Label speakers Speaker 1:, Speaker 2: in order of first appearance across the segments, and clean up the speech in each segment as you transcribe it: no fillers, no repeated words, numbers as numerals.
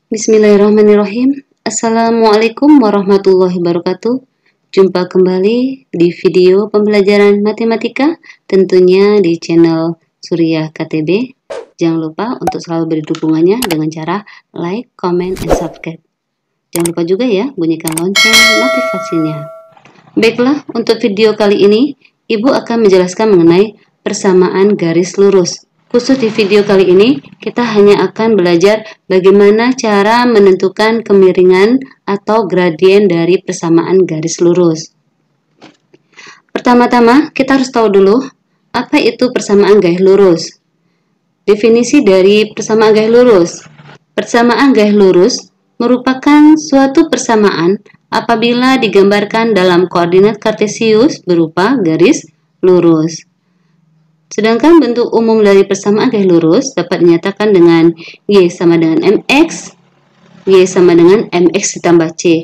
Speaker 1: Bismillahirrahmanirrahim. Assalamualaikum warahmatullahi wabarakatuh. Jumpa kembali di video pembelajaran matematika, tentunya di channel Suriah KTB. Jangan lupa untuk selalu beri dukungannya dengan cara like, comment, and subscribe. Jangan lupa juga ya, bunyikan lonceng notifikasinya. Baiklah, untuk video kali ini, Ibu akan menjelaskan mengenai persamaan garis lurus. Khusus di video kali ini, kita hanya akan belajar bagaimana cara menentukan kemiringan atau gradien dari persamaan garis lurus. Pertama-tama, kita harus tahu dulu apa itu persamaan garis lurus. Definisi dari persamaan garis lurus. Persamaan garis lurus merupakan suatu persamaan apabila digambarkan dalam koordinat kartesius berupa garis lurus. Sedangkan bentuk umum dari persamaan garis lurus dapat dinyatakan dengan Y sama dengan MX, Y sama dengan MX ditambah C.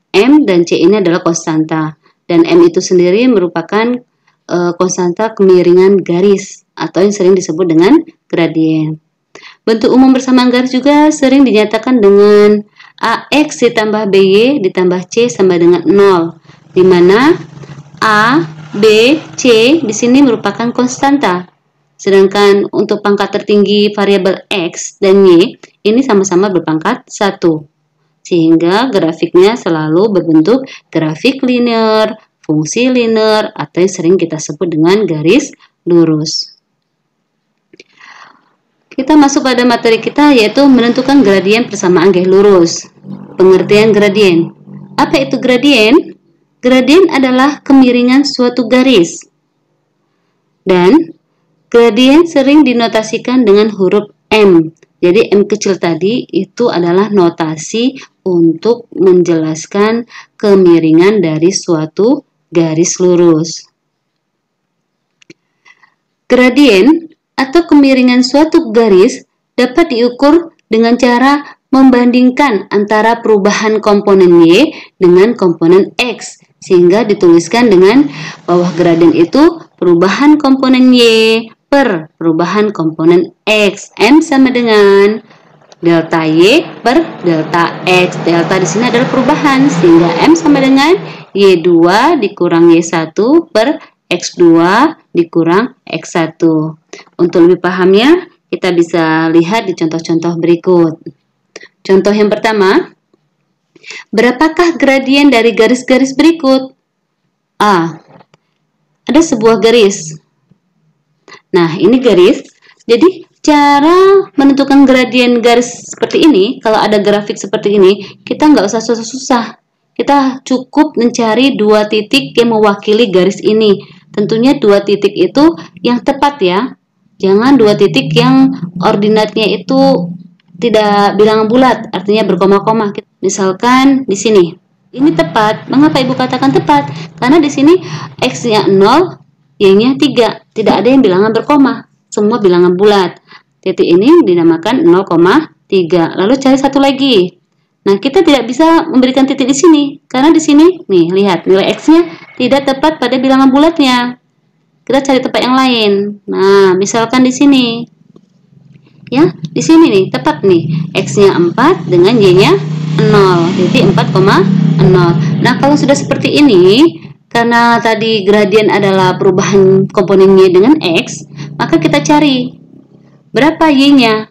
Speaker 1: M dan C ini adalah konstanta, dan M itu sendiri merupakan konstanta kemiringan garis atau yang sering disebut dengan gradien. Bentuk umum persamaan garis juga sering dinyatakan dengan AX ditambah BY ditambah C sama dengan 0, di mana A, B, C di sini merupakan konstanta. Sedangkan untuk pangkat tertinggi variabel X dan Y ini sama-sama berpangkat 1. Sehingga grafiknya selalu berbentuk grafik linear, fungsi linear, atau yang sering kita sebut dengan garis lurus. Kita masuk pada materi kita, yaitu menentukan gradien persamaan garis lurus. Pengertian gradien. Apa itu gradien? Gradien adalah kemiringan suatu garis. Dan gradien sering dinotasikan dengan huruf M. Jadi M kecil tadi itu adalah notasi untuk menjelaskan kemiringan dari suatu garis lurus. Gradien atau kemiringan suatu garis dapat diukur dengan cara membandingkan antara perubahan komponen Y dengan komponen X, sehingga dituliskan dengan bawah gradien itu perubahan komponen Y per perubahan komponen X. M sama dengan delta Y per delta X. Delta di sini adalah perubahan, sehingga M sama dengan Y2 dikurang Y1 per X2 dikurang X1. Untuk lebih pahamnya, kita bisa lihat di contoh-contoh berikut. Contoh yang pertama, berapakah gradien dari garis-garis berikut? A. Ada sebuah garis. Nah, ini garis. Jadi, cara menentukan gradien garis seperti ini, kalau ada grafik seperti ini, kita nggak usah susah-susah. Kita cukup mencari dua titik yang mewakili garis ini. Tentunya dua titik itu yang tepat ya. Jangan dua titik yang ordinatnya itu tidak bilangan bulat, artinya berkoma-koma. Misalkan di sini. Ini tepat. Mengapa Ibu katakan tepat? Karena di sini X-nya 0, Y-nya 3. Tidak ada yang bilangan berkoma. Semua bilangan bulat. Titik ini dinamakan 0,3. Lalu cari satu lagi. Nah, kita tidak bisa memberikan titik di sini. Karena di sini, nih, lihat. Nilai X-nya tidak tepat pada bilangan bulatnya. Kita cari tempat yang lain. Nah, misalkan di sini. Ya, di sini nih, tepat nih. X-nya 4 dengan Y-nya 0. Jadi 4,0. Nah, kalau sudah seperti ini, karena tadi gradien adalah perubahan komponen Y dengan X, maka kita cari berapa Y-nya.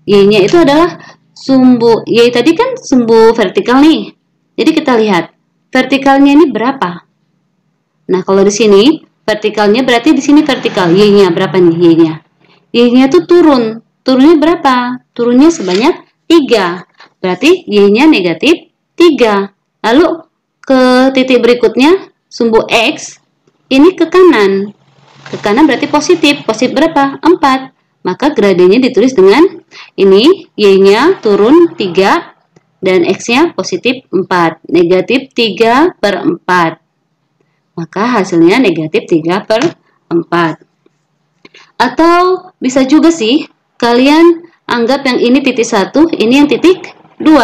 Speaker 1: Y-nya itu adalah sumbu. Y tadi kan sumbu vertikal nih. Jadi kita lihat, vertikalnya ini berapa? Nah, kalau di sini, vertikalnya berarti di sini vertikal. Y-nya berapa nih Y-nya? Y-nya itu turun. Turunnya berapa? Turunnya sebanyak 3. Berarti Y-nya negatif 3. Lalu ke titik berikutnya, sumbu X, ini ke kanan. Ke kanan berarti positif. Positif berapa? 4. Maka gradiennya ditulis dengan ini, Y-nya turun 3, dan X-nya positif 4. Negatif 3 per 4. Maka hasilnya negatif 3 per 4. Atau bisa juga sih, kalian anggap yang ini titik 1, ini yang titik 2.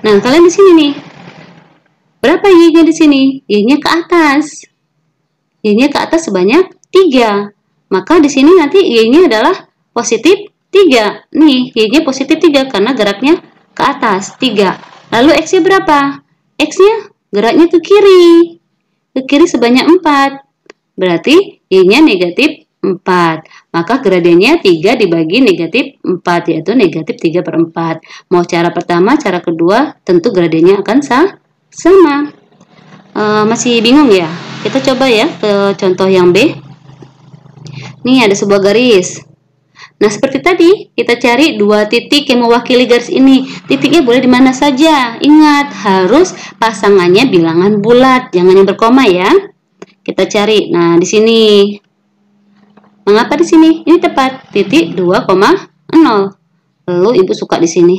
Speaker 1: Nah, kalian di sini nih. Berapa Y-nya di sini? Y-nya ke atas. Y-nya ke atas sebanyak 3. Maka di sini nanti Y-nya adalah positif 3. Nih, Y-nya positif 3 karena geraknya ke atas, 3. Lalu X-nya berapa? X-nya geraknya ke kiri. Ke kiri sebanyak 4. Berarti Y-nya negatif 4. Maka gradiennya 3 dibagi negatif 4, yaitu negatif 3/4. Mau cara pertama, cara kedua, tentu gradiennya akan sama. Masih bingung ya? Kita coba ya ke contoh yang B. Nih ada sebuah garis. Nah, seperti tadi, kita cari 2 titik yang mewakili garis ini. Titiknya boleh di mana saja. Ingat, harus pasangannya bilangan bulat, jangan yang berkoma ya. Kita cari. Nah, di sini. Mengapa di sini? Ini tepat, titik 2,0. Lalu Ibu suka di sini.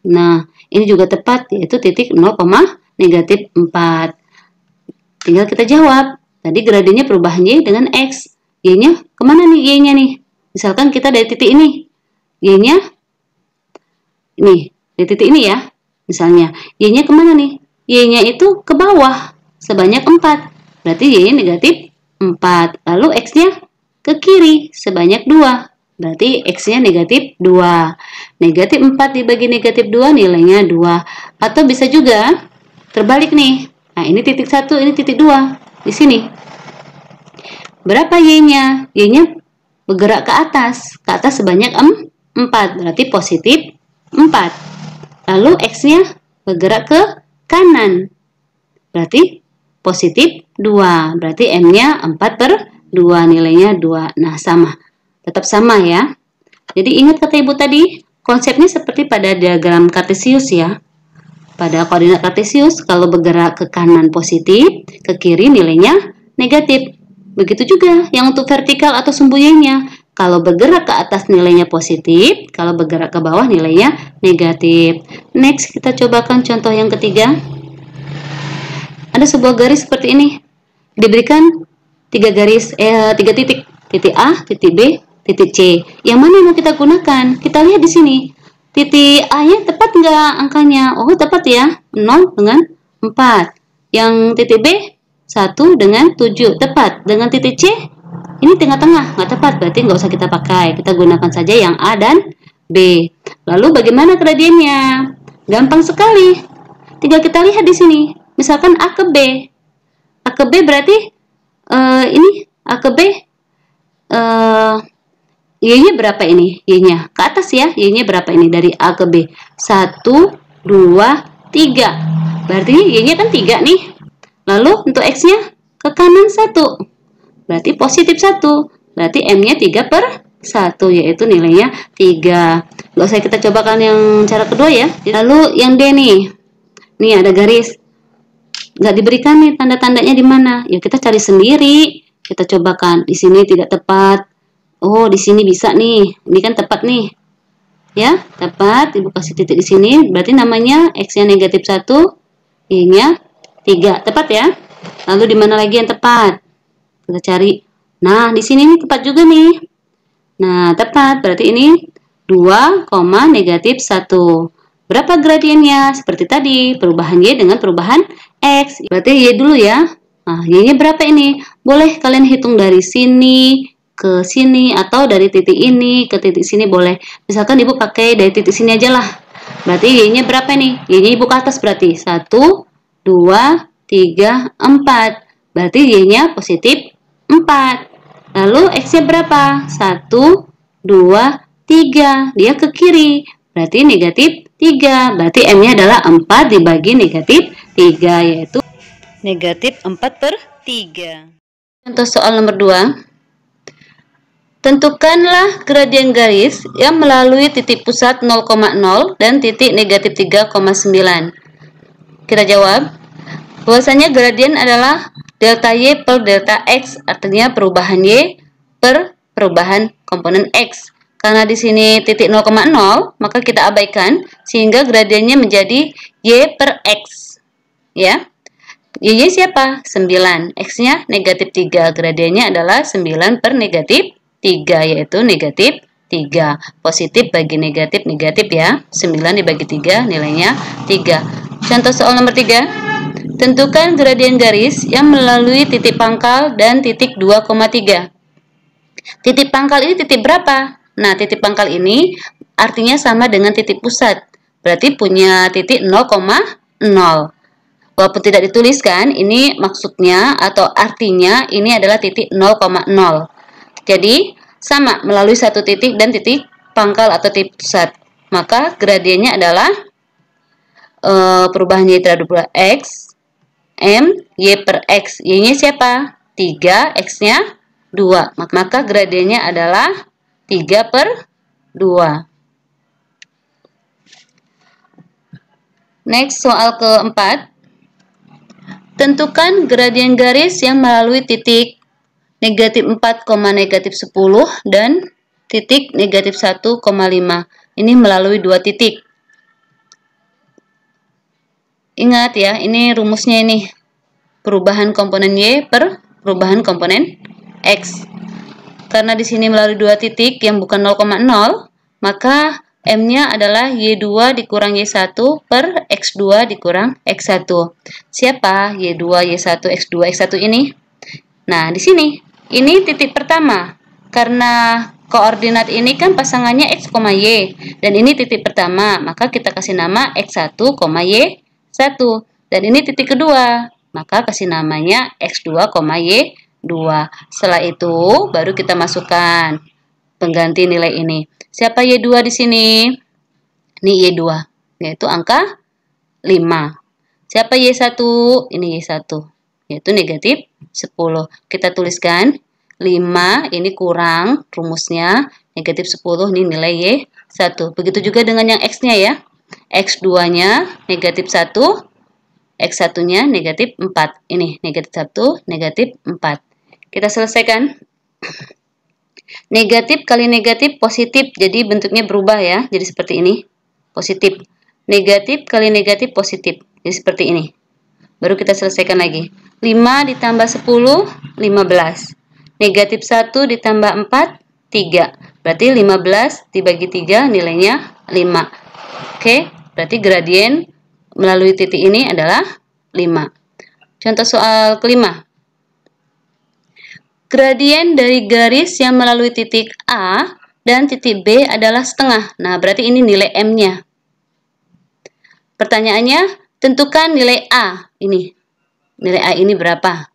Speaker 1: Nah, ini juga tepat, yaitu titik 0, negatif 4. Tinggal kita jawab. Tadi gradiennya perubahan Y dengan X. Y-nya kemana nih Y-nya nih? Misalkan kita dari titik ini. Y-nya nih, dari titik ini ya. Misalnya, Y-nya kemana nih? Y-nya itu ke bawah, sebanyak 4. Berarti Y-nya negatif 4. Lalu X-nya ke kiri, sebanyak 2. Berarti X-nya negatif 2. Negatif 4 dibagi negatif 2, nilainya 2. Atau bisa juga terbalik nih. Nah, ini titik 1, ini titik 2. Di sini. Berapa Y-nya? Y-nya bergerak ke atas sebanyak 4. Berarti positif 4. Lalu X-nya bergerak ke kanan. Berarti positif 2. Berarti M-nya 4/2, nilainya 2. Nah, sama. Tetap sama ya. Jadi ingat kata Ibu tadi, konsepnya seperti pada diagram kartesius ya. Pada koordinat kartesius, kalau bergerak ke kanan positif, ke kiri nilainya negatif. Begitu juga yang untuk vertikal atau sumbu Y-nya. Kalau bergerak ke atas nilainya positif, kalau bergerak ke bawah nilainya negatif. Next, kita cobakan contoh yang ketiga. Ada sebuah garis seperti ini. Diberikan 3 titik. Titik A, titik B, titik C. Yang mana yang kita gunakan? Kita lihat di sini. Titik A-nya tepat nggak angkanya? Oh, tepat ya. 0 dengan 4. Yang titik B, 1 dengan 7. Tepat. Dengan titik C, ini tengah-tengah. Nggak tepat. Berarti nggak usah kita pakai. Kita gunakan saja yang A dan B. Lalu bagaimana gradiennya? Gampang sekali. Tinggal kita lihat di sini. Misalkan A ke B. A ke B berarti ini A ke B. Y-nya berapa ini? Y-nya ke atas ya. Y-nya berapa ini dari A ke B? 1, 2, 3. Berarti Y-nya kan 3 nih. Lalu untuk X-nya ke kanan 1. Berarti positif 1. Berarti M-nya 3/1, yaitu nilainya 3. Nggak usah kita cobakan yang cara kedua ya. Lalu yang D nih. Nih ada garis. Nggak diberikan nih tanda-tandanya di mana. Ya kita cari sendiri. Kita cobakan. Di sini tidak tepat. Oh, di sini bisa nih. Ini kan tepat nih. Ya, tepat. Ibu kasih titik di sini. Berarti namanya X-nya negatif 1, Y-nya 3. Tepat ya? Lalu di mana lagi yang tepat? Kita cari. Nah, di sini nih tepat juga nih. Nah, tepat. Berarti ini 2, negatif 1. Berapa gradiennya? Seperti tadi, perubahan Y dengan perubahan X. Berarti Y dulu ya. Nah, Y-nya berapa ini? Boleh kalian hitung dari sini ke sini atau dari titik ini ke titik sini boleh. Misalkan Ibu pakai dari titik sini aja lah. Berarti Y-nya berapa nih? Y-nya Ibu ke atas berarti 1, 2, 3, 4. Berarti Y-nya positif 4. Lalu X-nya berapa? 1, 2, 3. Dia ke kiri. Berarti negatif 3. Berarti M-nya adalah 4 dibagi negatif 3, yaitu negatif 4/3. Contoh soal nomor 2. Tentukanlah gradien garis yang melalui titik pusat 0,0 dan titik negatif 3,9. Kita jawab. Bahwasanya gradien adalah delta Y per delta X, artinya perubahan Y per perubahan komponen X. Karena di sini titik 0,0, maka kita abaikan sehingga gradiennya menjadi Y per X. Ya. Y-nya siapa? 9. X-nya negatif 3. Gradiennya adalah 9 per negatif 3, yaitu negatif 3. Positif bagi negatif, negatif ya. 9 dibagi 3, nilainya 3. Contoh soal nomor 3. Tentukan gradien garis yang melalui titik pangkal dan titik 2,3. Titik pangkal ini titik berapa? Nah, titik pangkal ini artinya sama dengan titik pusat. Berarti punya titik 0,0. Walaupun tidak dituliskan, ini maksudnya atau artinya ini adalah titik 0,0. Jadi, sama melalui satu titik dan titik pangkal atau titik pusat. Maka gradiennya adalah perubahan Y terhadap X, M, Y per X. Y-nya siapa? 3, X-nya 2. Maka gradiennya adalah 3 per 2. Next, soal keempat. Tentukan gradien garis yang melalui titik negatif 4, negatif 10 dan titik negatif 1,5. Ini melalui dua titik. Ingat ya, ini rumusnya ini. Perubahan komponen Y per perubahan komponen X. Karena di sini melalui dua titik yang bukan 0,0, maka M-nya adalah Y2 dikurang Y1 per X2 dikurang X1. Siapa Y2, Y1, X2, X1 ini? Nah, di sini. Ini titik pertama. Karena koordinat ini kan pasangannya X, Y. Dan ini titik pertama. Maka kita kasih nama X1, Y1. Dan ini titik kedua. Maka kasih namanya X2, Y2. Setelah itu, baru kita masukkan pengganti nilai ini. Siapa Y2 di sini? Ini Y2, yaitu angka 5. Siapa Y1? Ini Y1, yaitu negatif 10. Kita tuliskan 5, ini kurang rumusnya, negatif 10, ini nilai Y1. Begitu juga dengan yang X-nya ya. X2-nya negatif 1, X1-nya negatif 4. Ini negatif 1, negatif 4. Kita selesaikan. Negatif kali negatif positif, jadi bentuknya berubah ya, jadi seperti ini, positif. Negatif kali negatif positif, jadi seperti ini. Baru kita selesaikan lagi. 5 ditambah 10, 15. Negatif 1 ditambah 4, 3. Berarti 15 dibagi 3 nilainya 5. Oke, berarti gradien melalui titik ini adalah 5. Contoh soal kelima. Gradien dari garis yang melalui titik A dan titik B adalah setengah. Nah, berarti ini nilai M-nya. Pertanyaannya, tentukan nilai A. Ini. Nilai A ini berapa?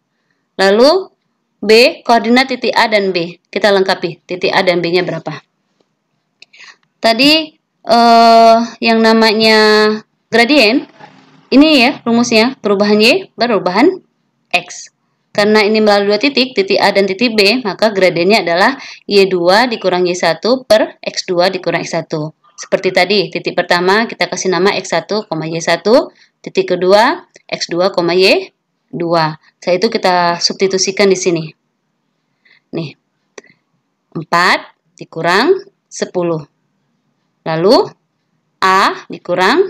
Speaker 1: Lalu, B, koordinat titik A dan B. Kita lengkapi. Titik A dan B-nya berapa? Tadi, yang namanya gradien, ini ya rumusnya. Perubahan Y, perubahan X. Karena ini melalui dua titik A dan titik B, maka gradiennya adalah Y2 dikurang Y1 per X2 dikurang X1. Seperti tadi, titik pertama kita kasih nama X1, Y1, titik kedua X2, Y2. Setelah itu kita substitusikan di sini. Nih, 4 dikurang 10. Lalu, A dikurang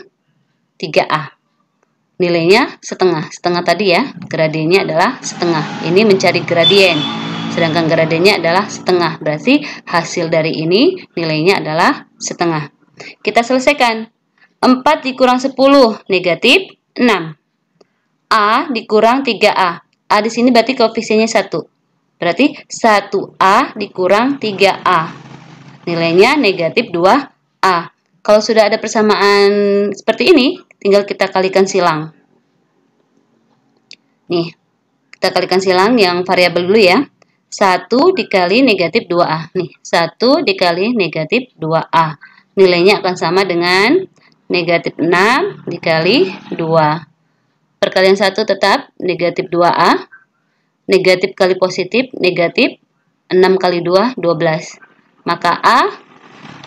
Speaker 1: 3A. Nilainya setengah. Setengah tadi ya, gradiennya adalah setengah. Ini mencari gradien. Sedangkan gradiennya adalah setengah. Berarti hasil dari ini nilainya adalah setengah. Kita selesaikan. 4 dikurang 10, negatif 6. A dikurang 3A. A di sini berarti koefisiennya 1. Berarti 1A dikurang 3A. Nilainya negatif 2A. Kalau sudah ada persamaan seperti ini, tinggal kita kalikan silang. Nih, kita kalikan silang yang variabel dulu ya. 1 dikali negatif 2A. Nih, 1 dikali negatif 2A. Nilainya akan sama dengan negatif 6 dikali 2. Perkalian 1 tetap negatif 2A. Negatif kali positif, negatif 6 kali 2, 12. Maka A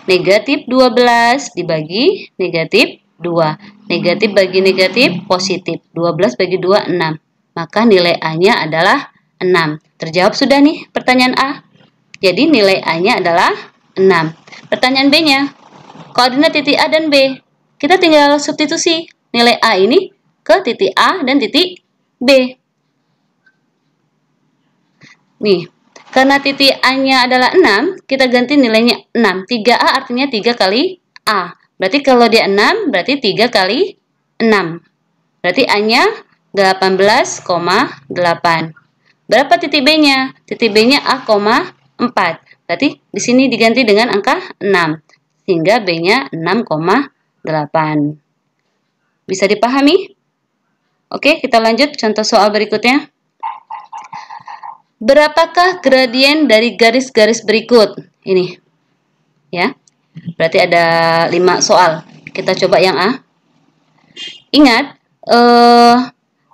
Speaker 1: negatif 12 dibagi negatif 2. Negatif bagi negatif positif. 12 bagi 2, 6. Maka nilai A-nya adalah 6. Terjawab sudah nih pertanyaan A. Jadi nilai A-nya adalah 6. Pertanyaan B-nya. Koordinat titik A dan B. Kita tinggal substitusi nilai A ini ke titik A dan titik B. Nih. Karena titik A-nya adalah 6, kita ganti nilainya 6. 3A artinya 3 kali A. Berarti kalau dia 6, berarti 3 kali 6. Berarti A-nya 18,8. Berapa titik B-nya? Titik B-nya A,4. Berarti di sini diganti dengan angka 6. Sehingga B-nya 6,8. Bisa dipahami? Oke, kita lanjut contoh soal berikutnya. Berapakah gradien dari garis-garis berikut? Ini. Ya. Berarti ada 5 soal. Kita coba yang A. Ingat,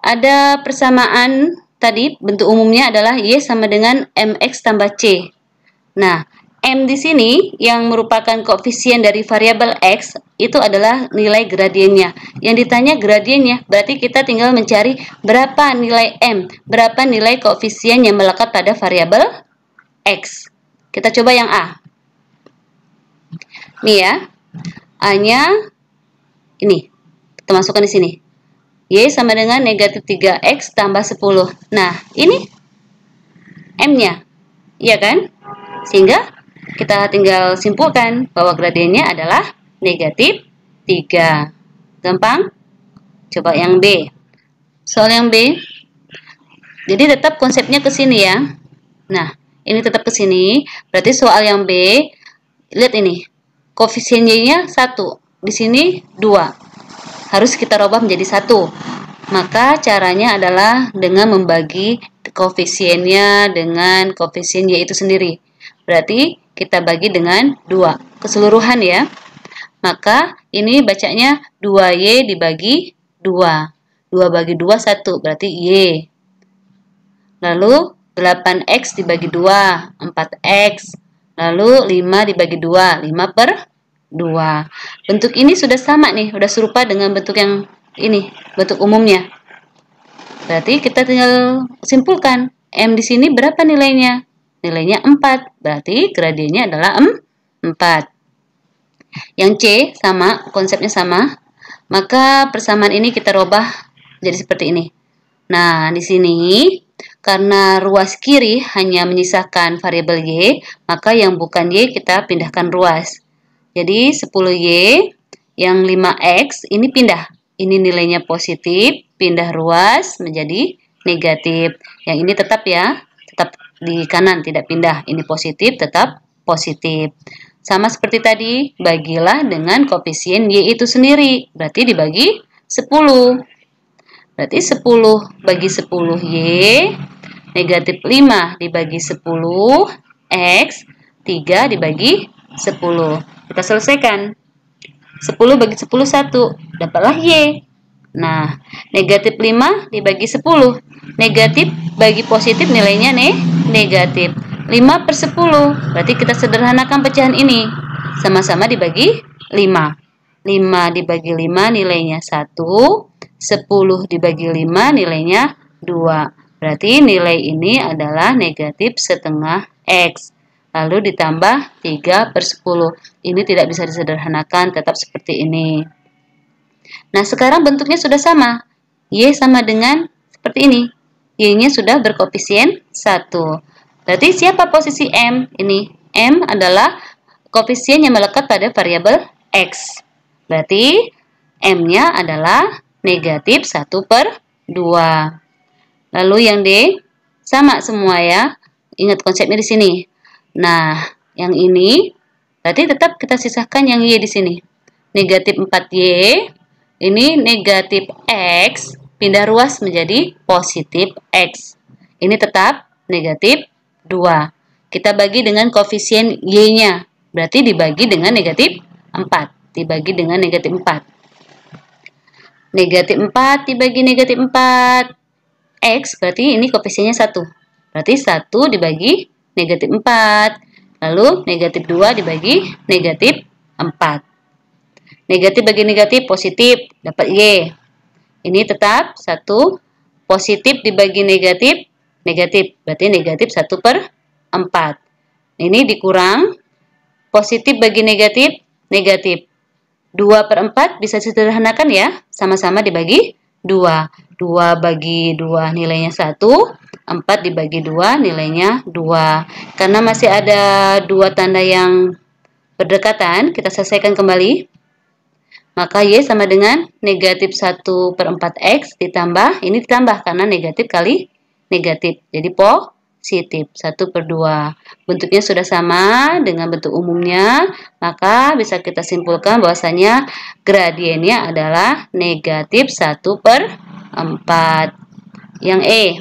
Speaker 1: ada persamaan tadi, bentuk umumnya adalah Y sama dengan MX tambah C. Nah, M di sini yang merupakan koefisien dari variabel X itu adalah nilai gradiennya. Yang ditanya gradiennya, berarti kita tinggal mencari berapa nilai M, berapa nilai koefisien yang melekat pada variabel X. Kita coba yang A. Nih ya, A-nya ini, kita masukkan di sini. Y sama dengan negatif 3X tambah 10. Nah, ini M-nya, iya kan? Sehingga kita tinggal simpulkan bahwa gradiennya adalah negatif 3. Gampang? Coba yang B. Soal yang B. Jadi tetap konsepnya ke sini ya. Nah, ini tetap ke sini. Berarti soal yang B, lihat ini. Koefisien Y-nya 1. Di sini 2. Harus kita rubah menjadi 1. Maka caranya adalah dengan membagi koefisiennya dengan koefisien Y itu sendiri. Berarti kita bagi dengan 2 keseluruhan ya. Maka ini bacanya 2Y dibagi 2. 2 bagi 2 1 berarti Y. Lalu 8X dibagi 2 4X. Lalu 5 dibagi 2 5 per 2. Bentuk ini sudah sama nih, sudah serupa dengan bentuk yang ini, bentuk umumnya. Berarti kita tinggal simpulkan M di sini berapa nilainya? Nilainya 4, berarti gradiennya adalah 4. Yang C sama, konsepnya sama. Maka persamaan ini kita rubah jadi seperti ini. Nah, di sini karena ruas kiri hanya menyisakan variabel Y, maka yang bukan Y kita pindahkan ruas. Jadi 10Y yang 5X ini pindah. Ini nilainya positif, pindah ruas menjadi negatif. Yang ini tetap ya, tetap di kanan, tidak pindah. Ini positif, tetap positif. Sama seperti tadi, bagilah dengan koefisien Y itu sendiri. Berarti dibagi 10. Berarti 10 bagi 10Y, negatif 5 dibagi 10X, 3 dibagi 10. Kita selesaikan. 10 bagi 10 1, dapatlah Y. Nah, negatif 5 dibagi 10. Negatif bagi positif nilainya negatif. 5 per 10. Berarti kita sederhanakan pecahan ini. Sama-sama dibagi 5. 5 dibagi 5 nilainya 1. 10 dibagi 5 nilainya 2. Berarti nilai ini adalah negatif setengah X. Lalu ditambah 3 per 10. Ini tidak bisa disederhanakan, tetap seperti ini. Nah, sekarang bentuknya sudah sama. Y sama dengan seperti ini. Y-nya sudah berkoefisien 1. Berarti siapa posisi M? Ini M adalah koefisien yang melekat pada variabel X. Berarti M-nya adalah negatif 1 per 2. Lalu yang D, sama semua ya. Ingat konsepnya di sini. Nah, yang ini berarti tetap kita sisahkan yang Y di sini. Negatif 4Y, ini negatif X, pindah ruas menjadi positif X. Ini tetap negatif 2. Kita bagi dengan koefisien Y-nya. Berarti dibagi dengan negatif 4. Dibagi dengan negatif 4. Negatif 4 dibagi negatif 4. X berarti ini koefisiennya 1. Berarti 1 dibagi negatif 4. Lalu negatif 2 dibagi negatif 4. Negatif bagi negatif positif, dapat Y. Ini tetap 1. Positif dibagi negatif, negatif. Berarti negatif 1 per 4. Ini dikurang. Positif bagi negatif, negatif. 2 per 4 bisa disederhanakan ya. Sama-sama dibagi 2. 2 bagi 2 nilainya 1. 4 dibagi 2 nilainya 2. Karena masih ada 2 tanda yang berdekatan, kita selesaikan kembali. Maka Y sama dengan negatif 1 per 4X ditambah, ini ditambah karena negatif kali negatif. Jadi positif, 1/2. Bentuknya sudah sama dengan bentuk umumnya, maka bisa kita simpulkan bahwasanya gradiennya adalah negatif 1/4. Yang E.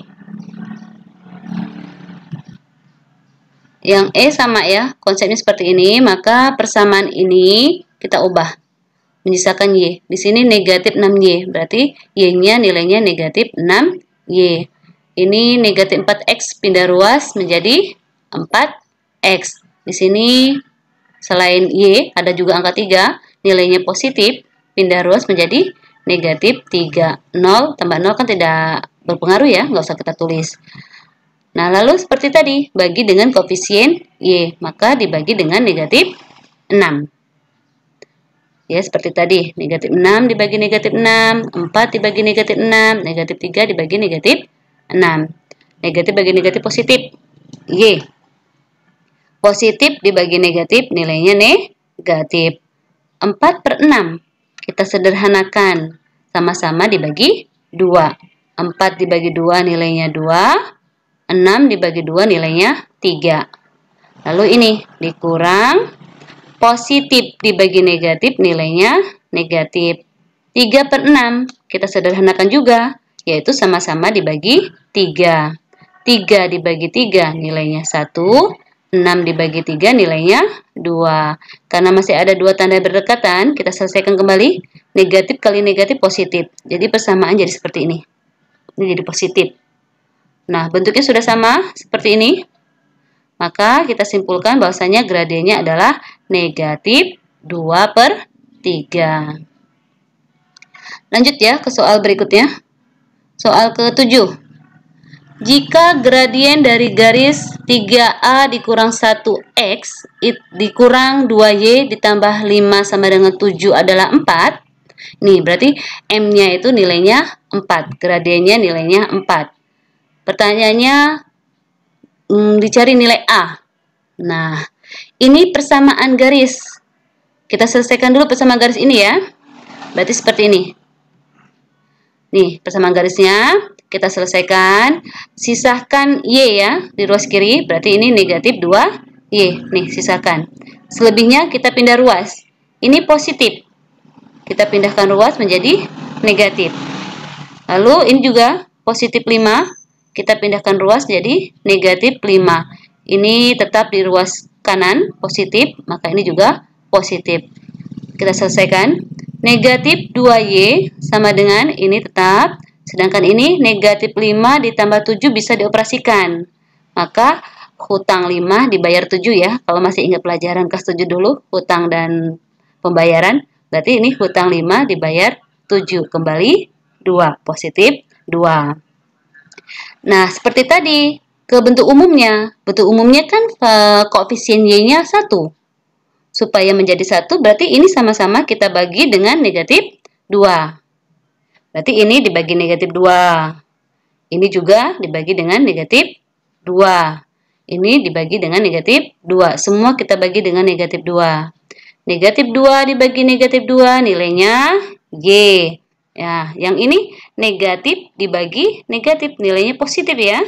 Speaker 1: Yang E sama ya, konsepnya seperti ini, maka persamaan ini kita ubah. Menyisakan Y. Di sini negatif 6Y, berarti Y-nya nilainya negatif 6Y. Ini negatif 4X pindah ruas menjadi 4X. Di sini selain Y ada juga angka 3, nilainya positif, pindah ruas menjadi negatif 3. 0 tambah 0 kan tidak berpengaruh ya, nggak usah kita tulis. Nah, lalu seperti tadi, bagi dengan koefisien Y, maka dibagi dengan negatif 6. Ya, seperti tadi, negatif 6 dibagi negatif 6, 4 dibagi negatif 6, negatif 3 dibagi negatif 6. Negatif bagi negatif positif, Y. Positif dibagi negatif, nilainya negatif. 4/6, kita sederhanakan, sama-sama dibagi 2. 4 dibagi 2 nilainya 2, 6 dibagi 2 nilainya 3. Lalu ini dikurang, positif dibagi negatif nilainya negatif. 3/6 kita sederhanakan juga, yaitu sama-sama dibagi 3. 3 dibagi 3 nilainya 1, 6 dibagi 3 nilainya 2. Karena masih ada dua tanda berdekatan, kita selesaikan kembali. Negatif kali negatif positif. Jadi persamaan jadi seperti ini. Ini jadi positif. Nah, bentuknya sudah sama seperti ini. Maka kita simpulkan bahwasanya gradiennya adalah negatif 2/3. Lanjut ya ke soal berikutnya. Soal ke-7. Jika gradien dari garis 3A dikurang 1X dikurang 2Y ditambah 5 sama dengan 7 adalah 4. Nih, berarti M-nya itu nilainya 4. Gradiennya nilainya 4. Pertanyaannya, dicari nilai A. Nah, ini persamaan garis. Kita selesaikan dulu persamaan garis ini ya. Berarti seperti ini. Nih, persamaan garisnya kita selesaikan. Sisahkan Y ya di ruas kiri. Berarti ini negatif 2Y. Nih, sisakan. Selebihnya kita pindah ruas. Ini positif. Kita pindahkan ruas menjadi negatif. Lalu ini juga positif 5. Kita pindahkan ruas jadi negatif 5. Ini tetap di ruas kanan positif, maka ini juga positif. Kita selesaikan. Negatif 2Y sama dengan ini tetap. Sedangkan ini negatif 5 ditambah 7 bisa dioperasikan. Maka hutang 5 dibayar 7 ya. Kalau masih ingat pelajaran kelas 7 dulu, hutang dan pembayaran. Berarti ini hutang 5 dibayar 7. Kembali 2. Positif 2. Nah, seperti tadi, ke bentuk umumnya. Bentuk umumnya kan koefisien Y-nya 1. Supaya menjadi 1, berarti ini sama-sama kita bagi dengan negatif 2. Berarti ini dibagi negatif 2. Ini juga dibagi dengan negatif 2. Ini dibagi dengan negatif 2. Semua kita bagi dengan negatif 2. Negatif 2 dibagi negatif 2, nilainya Y. Ya, yang ini negatif dibagi negatif, nilainya positif ya.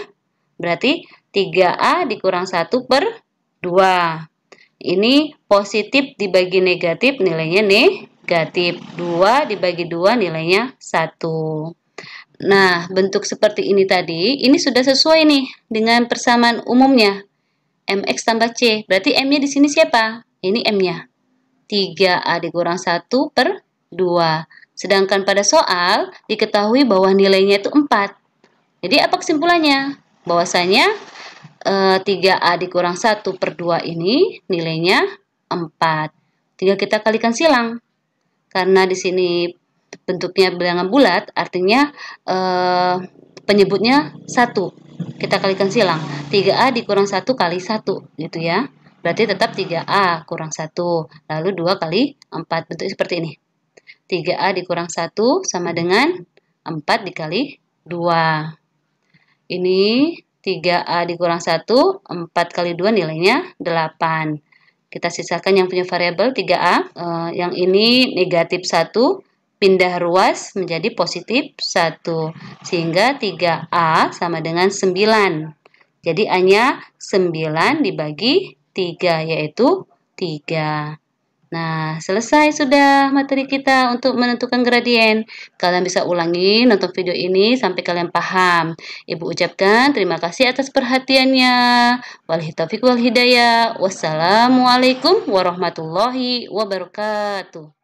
Speaker 1: Berarti 3A dikurang 1/2. Ini positif dibagi negatif, nilainya negatif. 2 dibagi 2, nilainya 1. Nah, bentuk seperti ini tadi, ini sudah sesuai nih dengan persamaan umumnya. MX tambah C. Berarti M-nya di sini siapa? Ini M-nya. 3A dikurang 1/2. Sedangkan pada soal, diketahui bahwa nilainya itu 4. Jadi, apa kesimpulannya? Bahwasanya 3A dikurang 1/2 ini nilainya 4. Tinggal kita kalikan silang. Karena di sini bentuknya bilangan bulat, artinya penyebutnya 1. Kita kalikan silang. 3A dikurang 1 kali 1 gitu ya. Berarti tetap 3A kurang 1. Lalu 2 kali 4. Bentuknya seperti ini. 3A dikurang 1 sama dengan 4 dikali 2. Ini 3A dikurang 1, 4 kali 2 nilainya 8. Kita sisakan yang punya variabel 3A. Yang ini negatif 1, pindah ruas menjadi positif 1. Sehingga 3A sama dengan 9. Jadi hanya 9 dibagi 3, yaitu 3. Nah, selesai sudah materi kita untuk menentukan gradien. Kalian bisa ulangi nonton video ini sampai kalian paham. Ibu ucapkan terima kasih atas perhatiannya. Wabillahi taufiq wal hidayah. Wassalamualaikum warahmatullahi wabarakatuh.